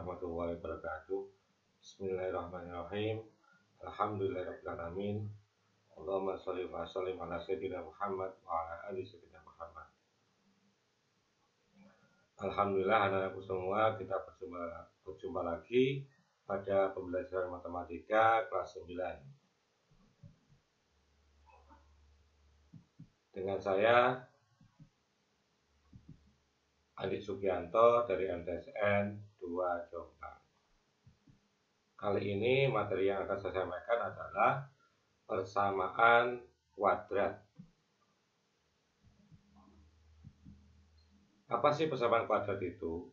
warahmatullahi wabarakatuh. Bismillahirrahmanirrahim. Alhamdulillahirrahmanirrahim. Allahumma sholli wa sallim ala sayyidina Muhammad wa ala ali sayyidina Muhammad. Alhamdulillah, anak-anakku semua, kita berjumpa lagi pada pembelajaran matematika kelas 9 dengan saya Andi Sugianto dari MTSN 2 Jombang. Kali ini materi yang akan saya sampaikan adalah persamaan kuadrat. Apa sih persamaan kuadrat itu?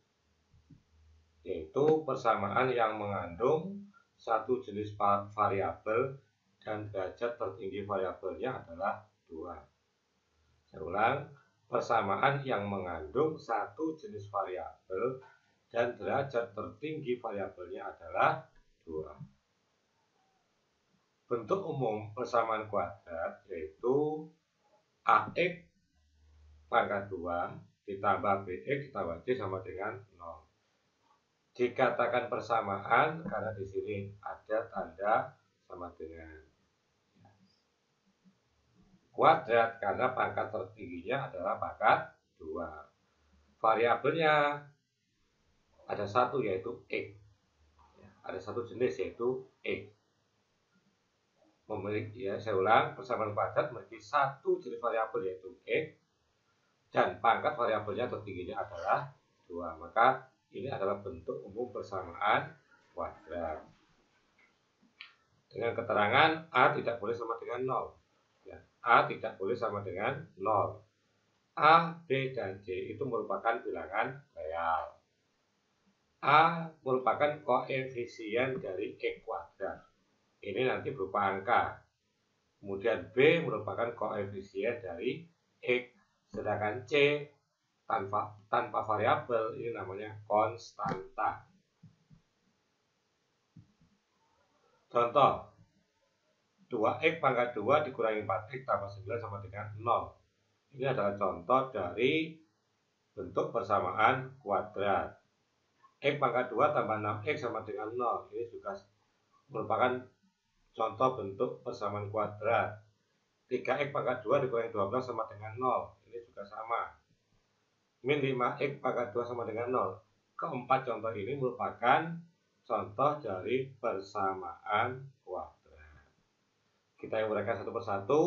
Yaitu persamaan yang mengandung satu jenis variabel dan derajat tertinggi variabelnya adalah 2. Saya ulang, persamaan yang mengandung satu jenis variabel dan derajat tertinggi variabelnya adalah 2. Bentuk umum persamaan kuadrat yaitu AX pangkat 2 ditambah BX ditambah C sama dengan 0. Dikatakan persamaan karena di sini ada tanda sama dengan kuadrat karena pangkat tertingginya adalah pangkat 2. Variabelnya ada satu yaitu X. Ada satu jenis yaitu X. Saya ulang, persamaan kuadrat memiliki satu jenis variabel yaitu X dan pangkat variabelnya tertingginya adalah 2. Maka ini adalah bentuk umum persamaan kuadrat. Dengan keterangan A tidak boleh sama dengan 0. A tidak boleh sama dengan 0. A, B, dan C itu merupakan bilangan real. A merupakan koefisien dari X kuadrat. Ini nanti berupa angka. Kemudian B merupakan koefisien dari X. Sedangkan C tanpa variabel, ini namanya konstanta. Contoh, 2x pangkat 2 dikurangi 4x tambah 9 sama dengan 0. Ini adalah contoh dari bentuk persamaan kuadrat. X pangkat 2 tambah 6x sama dengan 0. Ini juga merupakan contoh bentuk persamaan kuadrat. 3x pangkat 2 dikurangi 12 sama dengan 0. Ini juga sama. Min 5x pangkat 2 sama dengan 0. Keempat contoh ini merupakan contoh dari persamaan kuadrat. Kita uraikan satu persatu.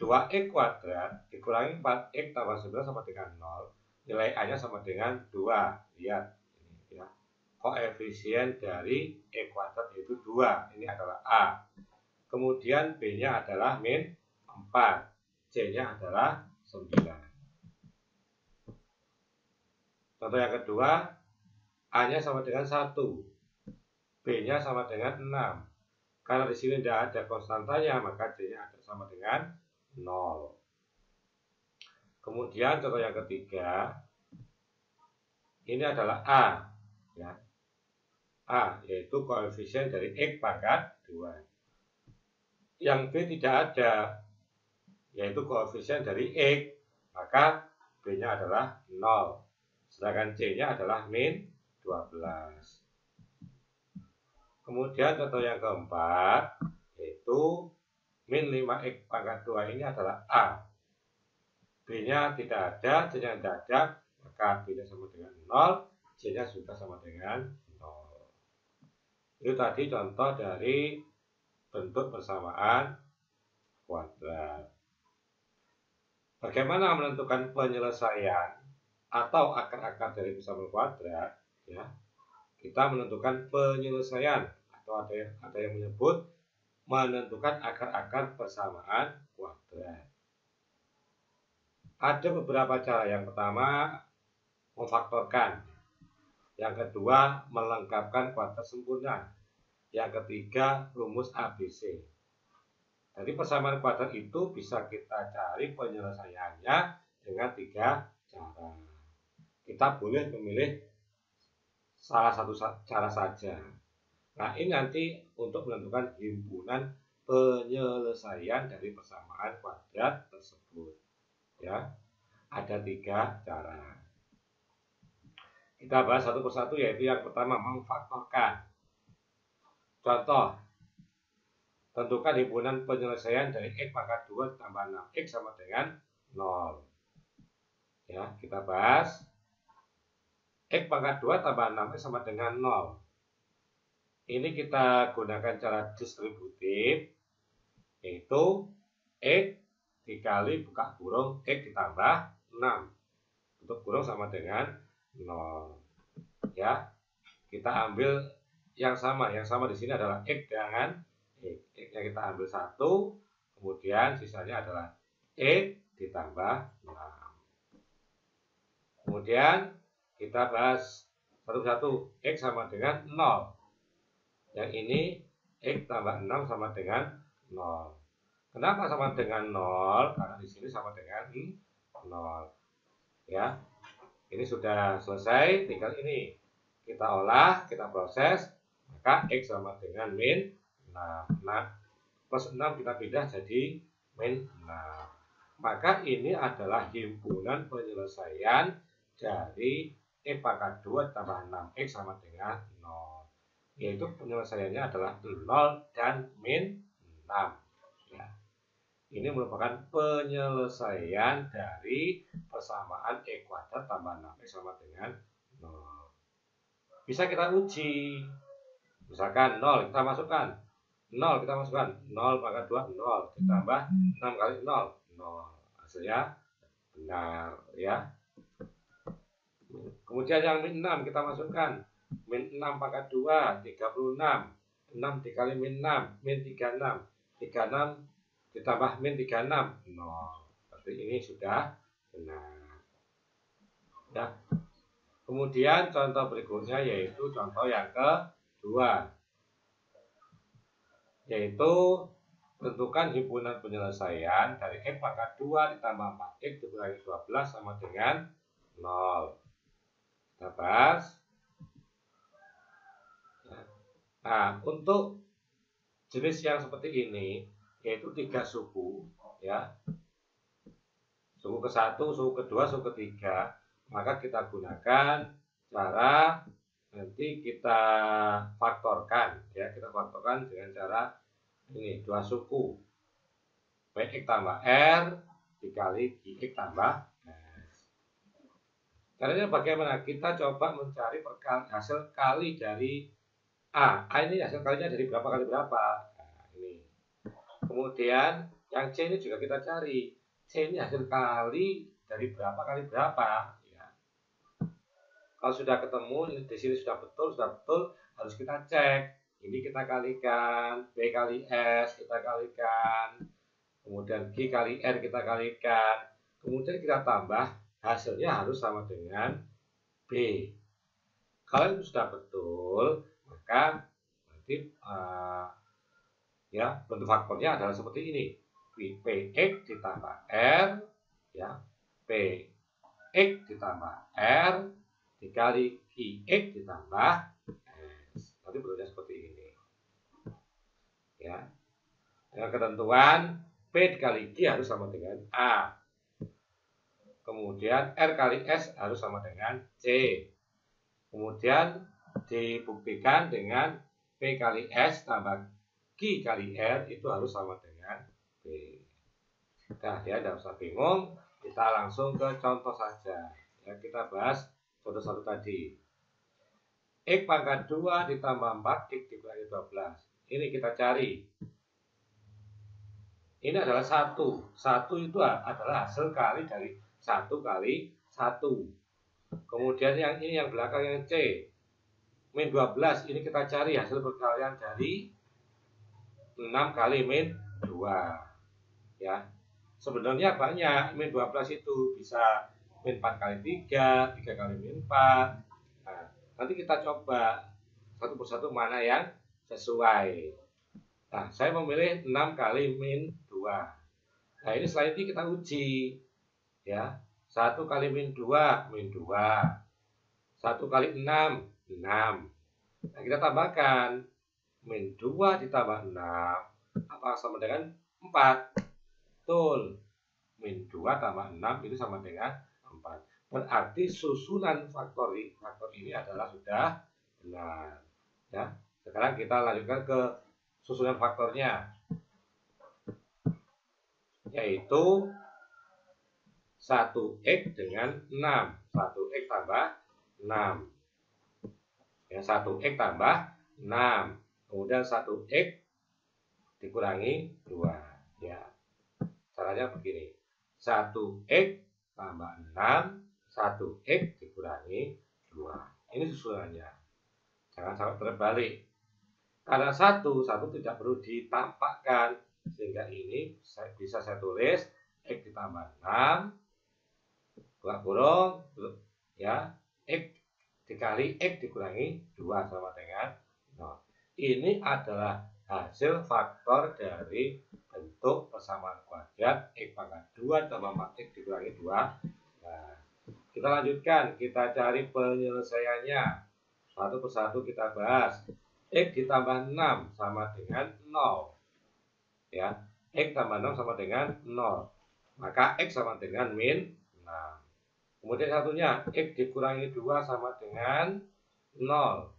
2x kuadrat dikurangi 4x tambah 9 sama dengan 0. Nilai A-nya sama dengan 2. Lihat ini ya. Koefisien dari X kuadrat yaitu 2. Ini adalah A. Kemudian B-nya adalah min 4. C-nya adalah 9. Contoh yang kedua, A-nya sama dengan 1. B-nya sama dengan 6. Karena di sini tidak ada konstantanya, maka C-nya ada sama dengan 0. Kemudian contoh yang ketiga, ini adalah A, ya. A yaitu koefisien dari X pangkat 2. Yang B tidak ada, yaitu koefisien dari X, maka B-nya adalah 0. Sedangkan C-nya adalah min 12. Kemudian contoh yang keempat, yaitu min 5x pangkat 2 ini adalah A. B-nya tidak ada, C-nya tidak ada, maka B-nya sama dengan 0, C-nya juga sama dengan 0. Itu tadi contoh dari bentuk persamaan kuadrat. Bagaimana menentukan penyelesaian atau akar-akar dari persamaan kuadrat? Ya, kita menentukan penyelesaian atau ada yang menyebut menentukan akar-akar persamaan kuadrat. Ada beberapa cara. Yang pertama, memfaktorkan. Yang kedua, melengkapkan kuadrat sempurna. Yang ketiga, rumus ABC. Jadi persamaan kuadrat itu bisa kita cari penyelesaiannya dengan 3 cara. Kita boleh memilih salah satu cara saja. Nah, ini nanti untuk menentukan himpunan penyelesaian dari persamaan kuadrat tersebut. Ya, ada 3 cara. Kita bahas satu persatu, yaitu yang pertama memfaktorkan. Contoh, tentukan himpunan penyelesaian dari X pangkat 2 ditambah 6. X sama dengan 0. Ya, kita bahas X pangkat 2 tambah 6X sama dengan 0. Ini kita gunakan cara distributif, yaitu X dikali buka kurung X ditambah 6. Tutup kurung sama dengan 0. Ya, kita ambil yang sama di sini adalah X dengan X. X-nya kita ambil 1, kemudian sisanya adalah X ditambah 6. Kemudian kita bahas satu-satu. X sama dengan 0. Yang ini X tambah 6 sama dengan 0. Kenapa sama dengan 0? Karena di sini sama dengan 0. Ya, ini sudah selesai. Tinggal ini kita olah, kita proses, maka X sama dengan min 6. Nah, plus 6 kita pindah jadi min 6. Maka ini adalah himpunan penyelesaian dari X pangkat 2 tambah 6X sama dengan 0. Yaitu penyelesaiannya adalah 0 dan min 6. Ya. Ini merupakan penyelesaian dari persamaan X kuadrat tambah 6X sama dengan 0. Bisa kita uji. Misalkan 0 kita masukkan. 0 kita masukkan. 0 pangkat 2 0 ditambah 6 kali 0 0. Hasilnya benar, ya. Kemudian yang min 6 kita masukkan. Min 6 pangkat 2 36. 6 dikali min 6 min 36. 36 ditambah min 36 0. Berarti ini sudah benar. Ya. Kemudian contoh berikutnya yaitu contoh yang kedua, yaitu tentukan himpunan penyelesaian dari X pangkat 2 ditambah 4X dikurangi 12 sama dengan 0. Kita bahas. Nah, untuk jenis yang seperti ini, yaitu 3 suku, ya, suku ke-1, suku ke-2, suku ke-3, maka kita gunakan cara nanti kita faktorkan, ya, kita faktorkan dengan cara ini 2 suku, PX tambah R dikali GX tambah S. Caranya bagaimana? Kita coba mencari hasil kali dari A. A ini hasil kalinya dari berapa kali berapa? Nah, ini. Kemudian yang C ini juga kita cari. C ini hasil kali dari berapa kali berapa? Ya. Kalau sudah ketemu, di sini sudah betul, harus kita cek. Ini kita kalikan, B kali S kita kalikan, kemudian G kali R kita kalikan, kemudian kita tambah, hasilnya harus sama dengan B. Kalau itu sudah betul, maka nanti ya, bentuk faktornya adalah seperti ini. PX ditambah R, ya, PX ditambah R dikali QX ditambah S. Nanti bentuknya seperti ini. Ya. Dengan ketentuan P dikali Q harus sama dengan A. Kemudian R kali S harus sama dengan C. Kemudian dibuktikan dengan P kali S tambah Q kali R itu harus sama dengan B. Nah, ya, tidak usah bingung. Kita langsung ke contoh saja. Ya, kita bahas contoh satu tadi. X pangkat 2 ditambah 4X dikurangi 12. Ini kita cari. Ini adalah 1. 1 itu adalah hasil kali dari 1 kali 1. Kemudian yang ini yang belakang yang C. Min 12 ini kita cari hasil perkalian dari 6 kali min 2. Ya. Sebenarnya banyak. Min 12 itu bisa min 4 kali 3, 3 kali min 4. Nah, nanti kita coba satu persatu mana yang sesuai. Nah, saya memilih 6 kali min 2. Nah, ini setelah ini kita uji. Ya. 1 kali min 2, min 2. 1 kali 6, 6. Nah, kita tambahkan. Min 2 ditambah 6 apakah sama dengan 4? Betul. Min 2 tambah 6 itu sama dengan 4. berarti susunan faktor ini adalah sudah benar. Ya, sekarang kita lanjutkan ke susunan faktornya, yaitu 1x dengan 6. 1x tambah 6. Ya, 1x tambah 6. Kemudian 1x dikurangi 2. Ya, caranya begini. 1x tambah 6, 1x dikurangi 2. Ini susunannya. Jangan sampai terbalik. Karena satu tidak perlu ditampakkan, sehingga ini bisa saya tulis x ditambah 6 buka kurung ya, x dikali x dikurangi 2 sama dengan 0. Ini adalah hasil faktor dari bentuk persamaan kuadrat x pangkat 2 tambah 4x dikurangi 2. Nah, kita lanjutkan, kita cari penyelesaiannya. Satu persatu kita bahas. X ditambah 6 sama dengan 0. Ya, X tambah 6 sama dengan 0. Maka X sama dengan min 6. Kemudian satunya, X dikurangi 2 sama dengan 0.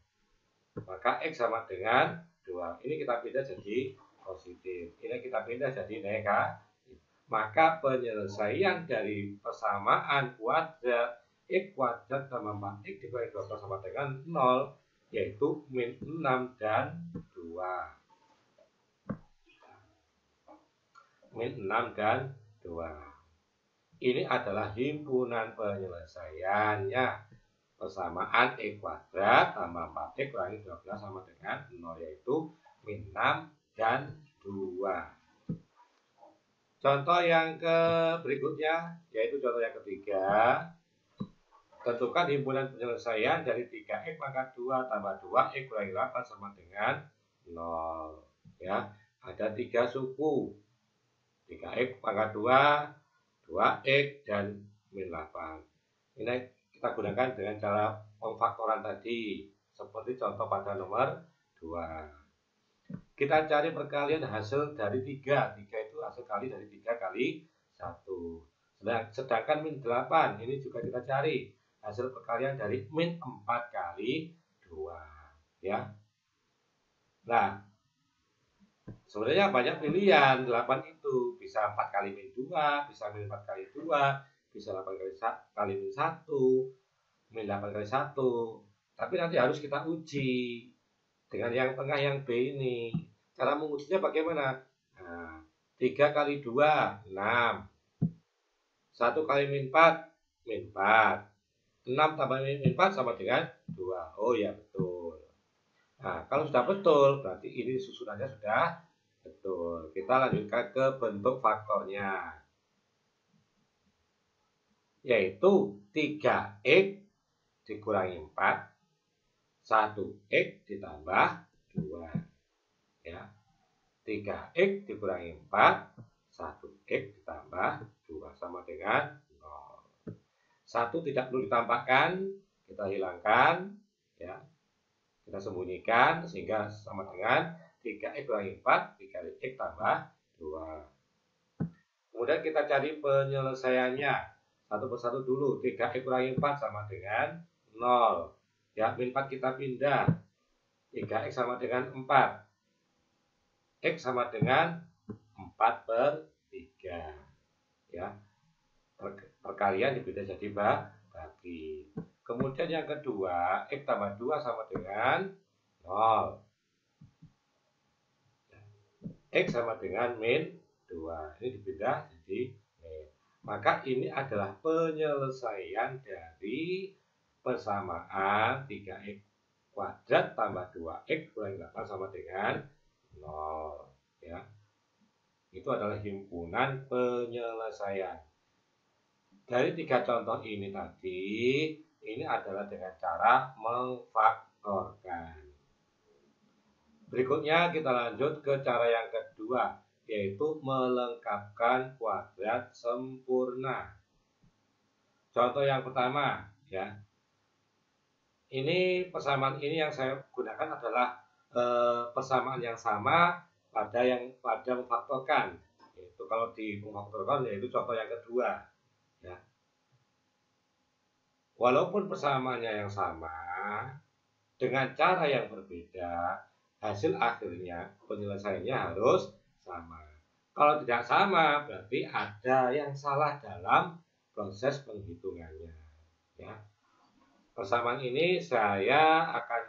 Maka X sama dengan 2. Ini kita pindah jadi positif. Ini kita pindah jadi negatif. Maka penyelesaian dari persamaan kuadrat X kuadrat tambah 4X dikurangi 12 sama dengan 0, yaitu min 6 dan 2. Min 6 dan 2. Ini adalah himpunan penyelesaiannya. Persamaan X kuadrat tambah 4X kurangi 12 sama dengan 0, yaitu min 6 dan 2. Contoh yang berikutnya, yaitu contoh yang ketiga. Tentukan himpunan penyelesaian dari 3x pangkat 2 tambah 2x kurangi 8 sama dengan 0. Ya, ada 3 suku. 3x pangkat 2, 2x, dan min 8. Ini kita gunakan dengan cara pemfaktoran tadi, seperti contoh pada nomor 2. Kita cari perkalian hasil dari 3. 3 itu hasil kali dari 3 kali 1. Sedangkan min 8 ini juga kita cari hasil perkalian dari min 4 kali 2. Ya. Nah, sebenarnya banyak pilihan. 8 itu bisa 4 kali min 2, bisa min 4 kali 2, bisa 8 kali min 1, min 8 kali 1. Tapi nanti harus kita uji dengan yang tengah, yang B ini. Cara mengujinya bagaimana? Nah, 3 kali 2, 6. 1 kali min 4, min 4. 6 tambah min 4 sama dengan 2. Oh ya, betul. Nah, kalau sudah betul, berarti ini susunannya sudah betul. Kita lanjutkan ke bentuk faktornya, yaitu 3x dikurangi 4, 1x ditambah 2. Ya, 3x dikurangi 4, 1x ditambah 2 sama dengan 0. 1 tidak perlu ditampakkan, kita hilangkan, ya, kita sembunyikan, sehingga sama dengan 3x kurangi 4 dikali x tambah 2. Kemudian kita cari penyelesaiannya satu persatu dulu. 3x kurangi 4 sama dengan 0. Ya, min 4 kita pindah. 3x sama dengan 4. X sama dengan 4 per 3. Ya, perkalian dipindah jadi bagi. Kemudian yang kedua, x tambah 2 sama dengan 0. X sama dengan min 2. Ini dipindah jadi min. Maka ini adalah penyelesaian dari persamaan 3x kuadrat tambah 2x kurangi 8 sama dengan 0. Ya, itu adalah himpunan penyelesaian. Dari 3 contoh ini tadi, ini adalah dengan cara memfaktorkan. Berikutnya kita lanjut ke cara yang kedua, yaitu melengkapkan kuadrat sempurna. Contoh yang pertama, ya. Ini persamaan ini yang saya gunakan adalah persamaan yang sama pada memfaktorkan. Itu kalau di memfaktorkan, yaitu contoh yang kedua. Ya. Walaupun persamaannya yang sama, dengan cara yang berbeda, hasil akhirnya penyelesaiannya harus sama. Kalau tidak sama, berarti ada yang salah dalam proses penghitungannya. Ya. Persamaan ini saya akan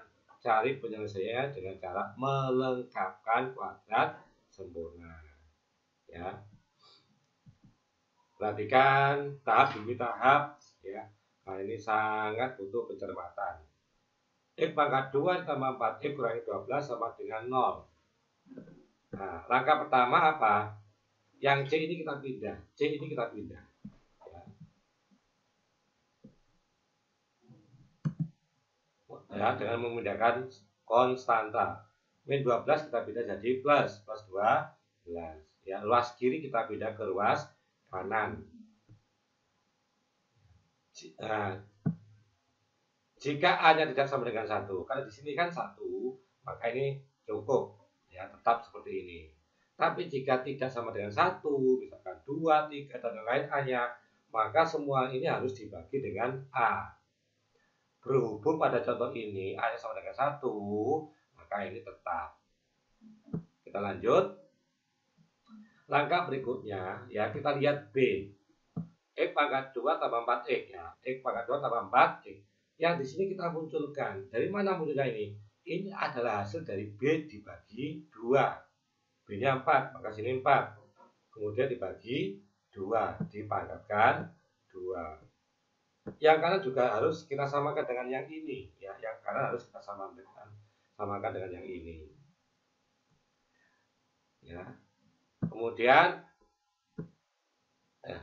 cari penyelesaiannya dengan cara melengkapkan kuadrat sempurna. Ya. Perhatikan tahap demi tahap, ya. Nah, ini sangat butuh pencermatan. X pangkat 2 tambah 4X kurangi 12 sama dengan 0. Nah, langkah pertama apa? Yang C ini kita pindah. C ini kita pindah. Ya, dengan memindahkan konstanta. Min 12 kita pindah jadi plus 12. Ya, ruas kiri kita pindah ke ruas kanan. Nah, jika A-nya tidak sama dengan 1, karena di sini kan 1, maka ini cukup. Ya, tetap seperti ini. Tapi jika tidak sama dengan 1, misalkan 2, 3, dan lain A-nya, maka semua ini harus dibagi dengan A. Berhubung pada contoh ini A-nya sama dengan 1, maka ini tetap. Kita lanjut. Langkah berikutnya, ya kita lihat B. X pangkat 2 tambah 4X, ya. X pangkat 2 tambah 4X. Yang di sini kita munculkan. Dari mana munculnya ini? Ini adalah hasil dari B dibagi 2. B-nya 4, maka sini 4. Kemudian dibagi 2, dipangkatkan 2. Yang kanan juga harus kita samakan dengan yang ini, ya. Yang kanan harus kita samakan dengan yang ini. Ya. Kemudian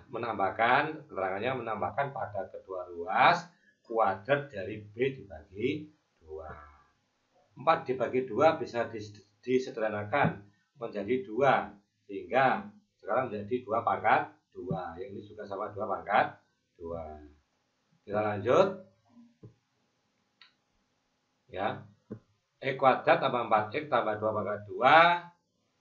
menambahkan, keterangannya menambahkan pada kedua ruas kuadrat dari B dibagi 2. 4 dibagi 2 bisa disederhanakan menjadi 2, sehingga sekarang menjadi 2 pangkat 2. Yang ini juga sama 2 pangkat 2. Kita lanjut. Ya. X kuadrat tambah 4X tambah 2 pangkat 2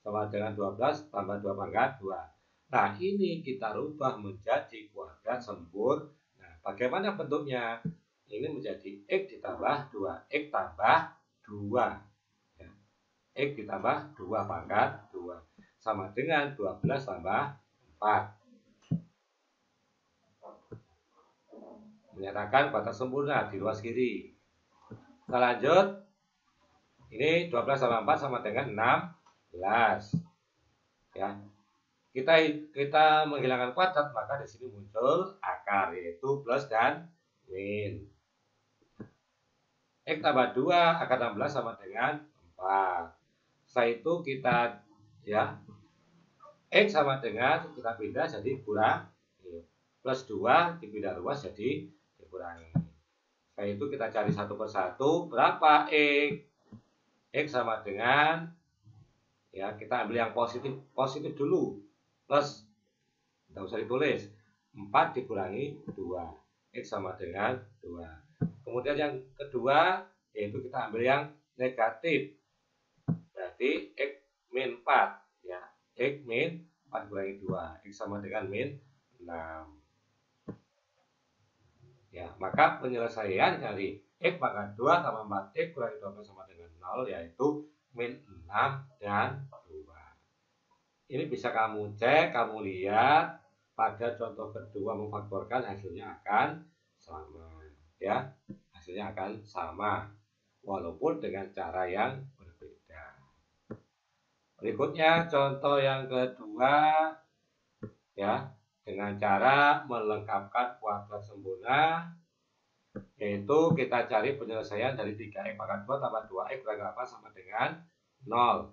sama dengan 12 tambah 2 pangkat 2. Nah, ini kita rubah menjadi kuadrat sempurna. Nah, bagaimana bentuknya? Ini menjadi X ditambah 2X tambah 2. Ya. X ditambah 2 pangkat 2. Sama dengan 12 tambah 4. Menyatakan kuadrat sempurna di ruas kiri. Kita lanjut. Ini 12 tambah 4 sama dengan 16. Ya. Kita menghilangkan kuadrat, maka di sini muncul akar, yaitu plus dan min. X tambah 2 akar 16 sama dengan 4. Setelah itu kita, ya, X sama dengan kita pindah jadi kurang, plus 2 dipindah ruas jadi dikurangi. Setelah itu kita cari satu persatu berapa X. X sama dengan, ya, kita ambil yang positif dulu, plus, tidak usah ditulis, 4 dikurangi 2, X sama dengan 2. Kemudian yang kedua, yaitu kita ambil yang negatif, berarti X min 4, ya. X min 4 dikurangi 2, X sama dengan min 6. Ya, maka penyelesaian dari X pangkat 2 tambah 4X kurangi 12 sama dengan 0, yaitu min 6 dan 2. Ini bisa kamu cek, kamu lihat pada contoh kedua memfaktorkan, hasilnya akan sama, ya. Hasilnya akan sama walaupun dengan cara yang berbeda. Berikutnya contoh yang kedua, ya, dengan cara melengkapkan kuadrat sempurna, yaitu kita cari penyelesaian dari 3X pangkat 2 tambah 2X kurangi 8 sama dengan 0.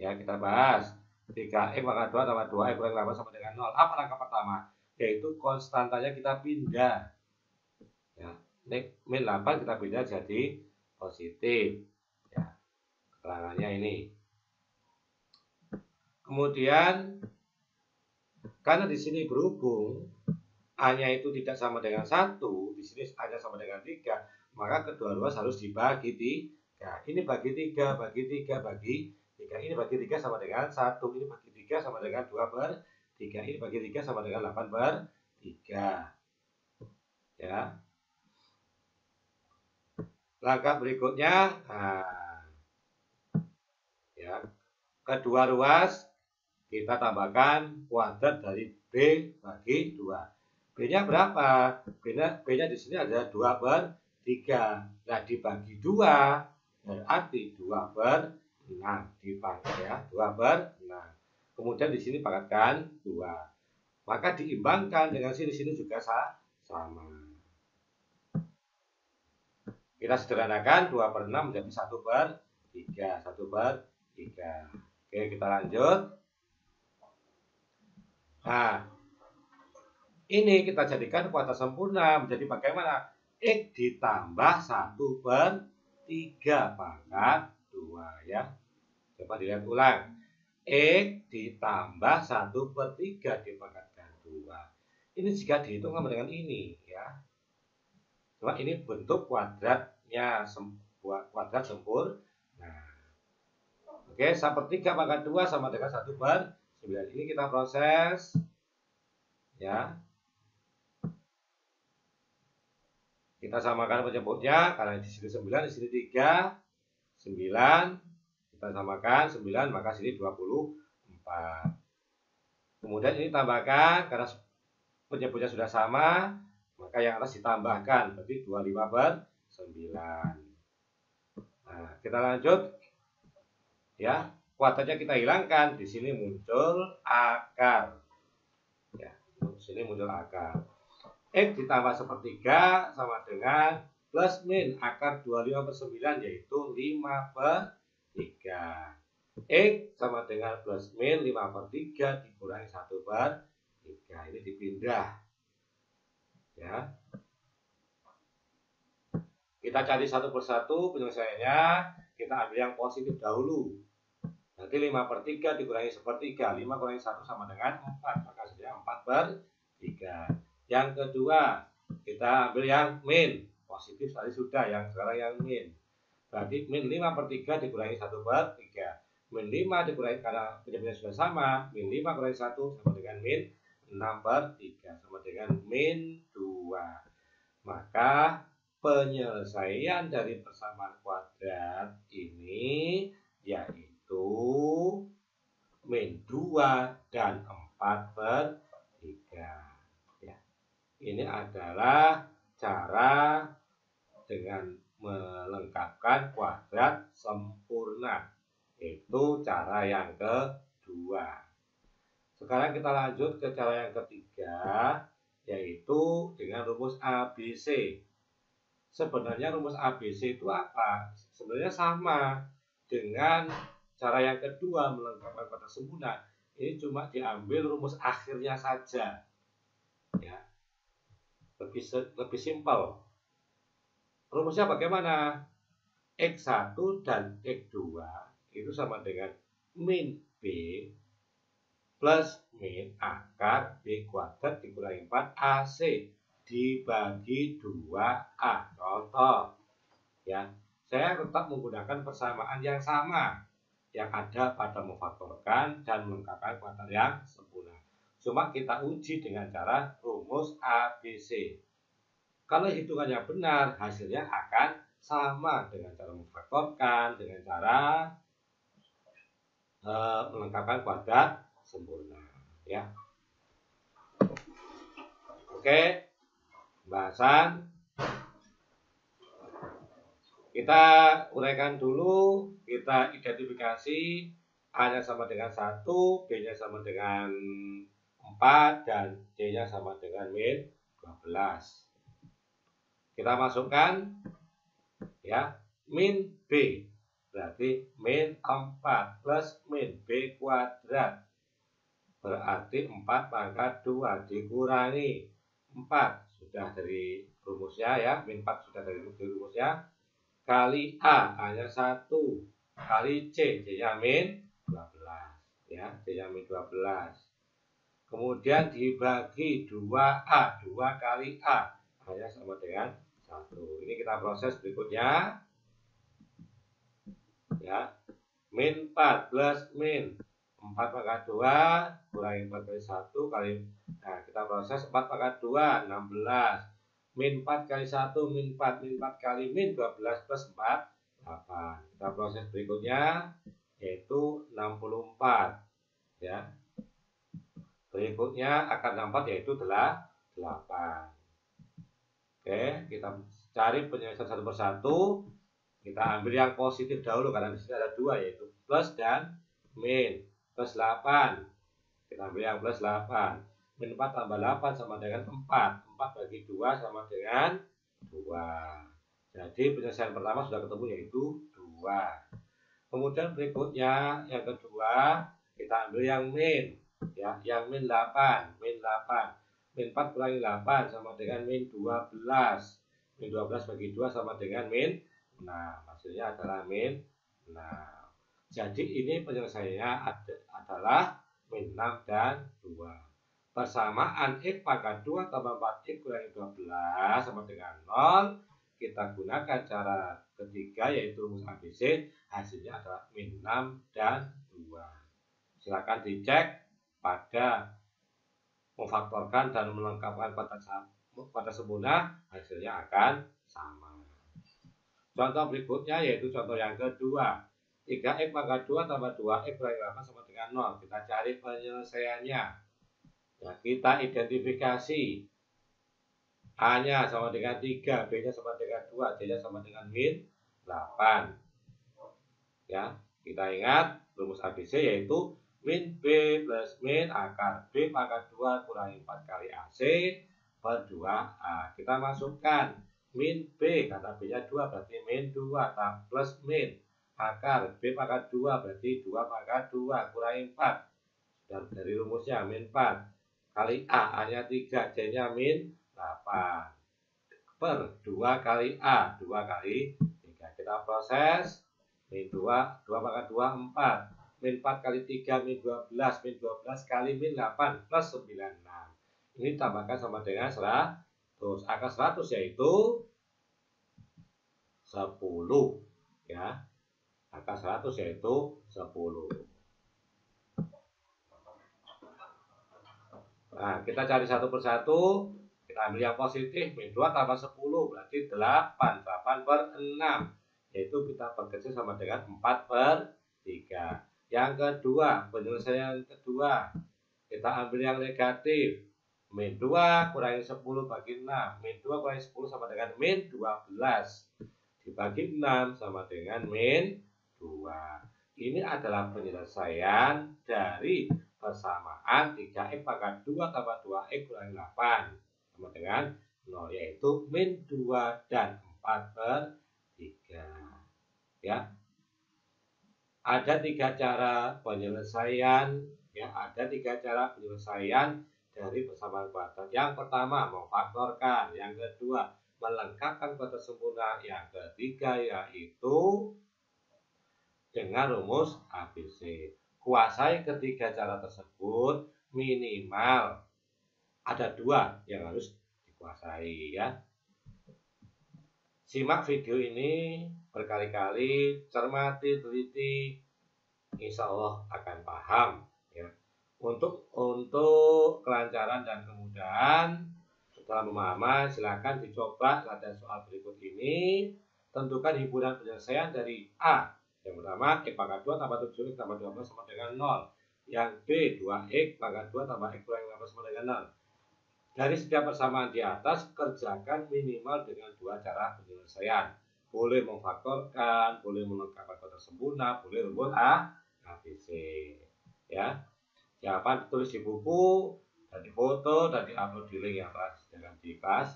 Ya, kita bahas 3X pangkat 2 tambah 2X kurangi 8 sama dengan 0. Apa langkah pertama? Yaitu konstantanya kita pindah. Ya, min 8 kita pindah jadi positif. Ya, keterangannya ini. Kemudian karena di sini berhubung A-nya itu tidak sama dengan 1, di sini A-nya sama dengan 3, maka kedua ruas harus dibagi 3. Ini bagi 3, bagi 3, bagi 3. Ini bagi 3 sama dengan 1, ini bagi 3 sama dengan 2/3, ini bagi 3 sama dengan 8/3. Ya. Langkah berikutnya, nah, ya, kedua ruas kita tambahkan kuadrat dari B bagi 2. B-nya berapa? B-nya di sini ada 2/3. Nah, dibagi 2 berarti 2/6 dipangkat ya, 2/6. Kemudian di sini pangkatkan 2. Maka diimbangkan dengan sini juga sama. Kita sederhanakan 2/6 menjadi 1/3. 1/3. Oke, kita lanjut. Nah, ini kita jadikan kuadrat sempurna menjadi bagaimana? X ditambah 1/3 pangkat 2 ya. Coba dilihat ulang. X ditambah 1/3 dipangkatkan 2. Ini jika dihitung sama dengan ini ya. Cuma ini bentuk kuadratnya, kuadrat sempurna. Nah, oke, 1/3 pangkat 2 sama dengan 1/9. Ini kita proses ya. Kita samakan penyebutnya karena di sini 9, di sini 3, 9. Kita samakan 9, maka sini 24. Kemudian ini tambahkan karena penyebutnya sudah sama, maka yang atas ditambahkan, berarti 25/9. Nah, kita lanjut ya. Kuadratnya kita hilangkan, di sini muncul akar. Ya, di sini muncul akar. X ditambah 1/3 sama dengan plus min akar 25/9 yaitu 5/3. X sama dengan plus min 5/3 dikurangi 1/3. Ini dipindah ya. Kita cari satu persatu penyelesaiannya. Kita ambil yang positif dahulu. Nanti 5/3 dikurangi 1/3. 5 kurangi 1 sama dengan 4. Maka sudah 4/3. Yang kedua, kita ambil yang min. Positif tadi sudah, yang sekarang yang min. Berarti min 5/3 dikurangi 1/3. Min 5 dikurangi, karena penyebutnya sudah sama, min 5 kurangi 1 sama dengan min 6/3, sama dengan min 2. Maka penyelesaian dari persamaan kuadrat ini yaitu min 2 dan 4/3. Ini adalah cara dengan melengkapkan kuadrat sempurna. Itu cara yang kedua. Sekarang kita lanjut ke cara yang ketiga, yaitu dengan rumus ABC. Sebenarnya rumus ABC itu apa? Sebenarnya sama dengan cara yang kedua melengkapkan kuadrat sempurna. Ini cuma diambil rumus akhirnya saja. Ya. Lebih simpel. Rumusnya bagaimana? X1 dan X2 itu sama dengan min B plus min akar B kuadrat dikurangi 4AC dibagi 2A. Contoh ya, saya tetap menggunakan persamaan yang sama yang ada pada memfaktorkan dan melengkapkan kuadrat yang sempurna. Cuma kita uji dengan cara rumus ABC. Kalau hitungannya benar, hasilnya akan sama dengan cara memfaktorkan, dengan cara melengkapkan kuadrat sempurna. Ya. Oke, pembahasan. Kita uraikan dulu, kita identifikasi A-nya sama dengan 1, B-nya sama dengan 4, dan C-nya sama dengan min 12. Kita masukkan ya, min B berarti min 4 plus min B kuadrat berarti 4 pangkat 2 dikurangi 4 sudah dari rumusnya ya, min 4 sudah dari rumusnya, kali A-nya 1 kali C-nya min 12 ya, C-nya min 12. Kemudian dibagi 2A, 2 kali A hanya sama dengan 1. Ini kita proses berikutnya ya. Min 4 plus min 4 pangkat 2 kurangi 4 kali 1 kali, nah kita proses 4 pangkat 2 16 min 4 kali 1 min 4, min 4 kali min 12 plus 4, 8. Kita proses berikutnya yaitu 64 ya. Berikutnya akar 64 yaitu 8. Oke, kita cari penyelesaian satu persatu. Kita ambil yang positif dahulu karena di sini ada 2 yaitu plus dan min. Plus 8. Kita ambil yang plus 8. Min 4 tambah 8 sama dengan 4. 4 bagi 2 sama dengan 2. Jadi penyelesaian pertama sudah ketemu yaitu 2. Kemudian berikutnya yang kedua kita ambil yang min ya, yang min 8. Min 4 kurangi 8 sama dengan min 12. Min 12 bagi 2 sama dengan min 6. Hasilnya adalah min 6. Jadi ini penyelesaiannya adalah min 6 dan 2. Persamaan X pangkat 2 tambah 4X kurangi 12 sama dengan 0. Kita gunakan cara ketiga yaitu rumus ABC. Hasilnya adalah min 6 dan 2. Silakan dicek pada memfaktorkan dan melengkapkan kuadrat sempurna, hasilnya akan sama. Contoh berikutnya yaitu contoh yang kedua. 3X pangkat 2 tambah 2X kurangi 8 sama dengan 0. Kita cari penyelesaiannya. Ya, kita identifikasi. A-nya sama dengan 3, B-nya sama dengan 2, C-nya sama dengan min 8. Ya, kita ingat rumus ABC yaitu min B plus min akar B pangkat 2 kurangi 4 kali AC per 2A. Kita masukkan min B, kata B-nya 2 berarti min 2 plus min akar B pangkat 2 berarti 2 pangkat 2 kurangi 4. Dan dari rumusnya min 4 kali A-nya 3, C-nya min 8 per 2 kali A, 2 kali 3. Kita proses min 2, 2 pangkat 2, 4. Min 4 kali 3, min 12. Min 12 kali min 8 plus 96. Ini tambahkan sama dengan 100. Akar 100 yaitu 10. Ya. Akar 100 yaitu 10. Nah, kita cari satu persatu. Kita ambil yang positif. Min 2 tambah 10 berarti 8. 8 per 6. Yaitu kita perkecil sama dengan 4 per 3. Yang kedua, penyelesaian kedua. Kita ambil yang negatif. Min 2 kurangi 10 bagi 6. Min 2 kurangi 10 sama dengan min 12. Dibagi 6 sama dengan min 2. Ini adalah penyelesaian dari persamaan 3X pangkat 2 tambah 2X kurangi 8 sama dengan 0, yaitu min 2 dan 4 per 3. Ya. Ada 3 cara penyelesaian, ya, ada 3 cara penyelesaian dari persamaan kuadrat. Yang pertama memfaktorkan, yang kedua melengkapkan kuadrat sempurna, yang ketiga yaitu dengan rumus ABC. Kuasai ketiga cara tersebut, minimal ada 2 yang harus dikuasai ya. Simak video ini berkali-kali, cermati, teliti, insya Allah akan paham ya. Untuk kelancaran dan kemudahan setelah pemahaman, silakan dicoba latihan soal berikut ini. Tentukan himpunan penyelesaian dari A. Yang pertama, X pangkat 2 tambah 7X tambah 12 sama dengan 0. Yang B, 2X pangkat 2 tambah X kurangi 15 sama dengan 0. Dari setiap persamaan di atas, kerjakan minimal dengan 2 cara penyelesaian. Boleh memfaktorkan, boleh melengkapkan kuadrat sempurna, boleh rumus ABC. Ya, jawaban ditulis di buku, dan difoto, dan diupload di link yang telah disediakan di kelas.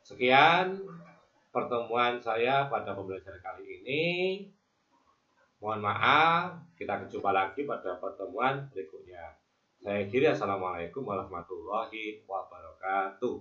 Sekian pertemuan saya pada pembelajaran kali ini. Mohon maaf, kita jumpa lagi pada pertemuan berikutnya. Saya kira assalamualaikum warahmatullahi wabarakatuh.